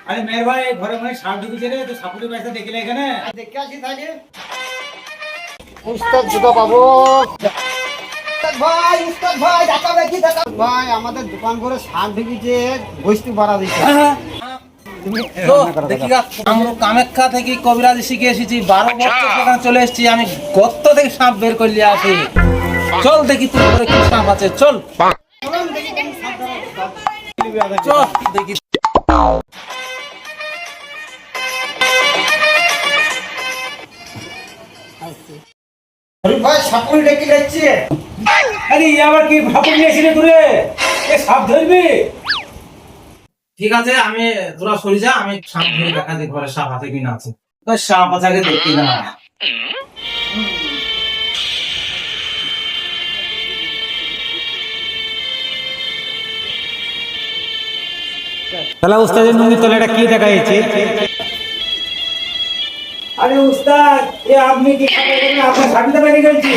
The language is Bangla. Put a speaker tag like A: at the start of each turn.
A: আরে মেয়ের ভাই ঘরে মনে সাপ ঢুকেছে রে, তো সাপুরের ব্যবস্থা দেখলে এখানে
B: দেখে আসি তাহলে। উস্তাদ জুতো পাবো। উস্তাদ ভাই দেখাবে কি দেখাবে ভাই, আমাদের দোকান করে সাপ ঢুকেছে, বস্তু বাড়া দিচ্ছে।
C: দেখি আমরা কামাখ্যা থেকে কবিরাজি শিখে এসেছি, 12 বছর সেখানে চলে এসেছি, আমি গর্ত থেকে সাপ বের করলে আসি। চল দেখি তোর ঘরে কি সাপ আছে, চল চল দেখি।
B: ভাই সাপুরি ডেকে যাচ্ছে।
A: আরে আবার কি সাপুর নিয়ে এসেছিলি তুই? এ সাপ ধরবি?
C: ঠিক আছে, আমি তোরা সরে যা, আমি সাপ ধরে দেখা দিই ঘরে সাপ আছে কিনা আছে। ওই সাপ আছে আগে দেখি না।
A: তাহলে উস্তাদের নুঙ্গি তলাটা কি দেখা যাচ্ছে? আরে উস্তাদ, এ আপনি কি আপনার সামনে বাইরে গেছি?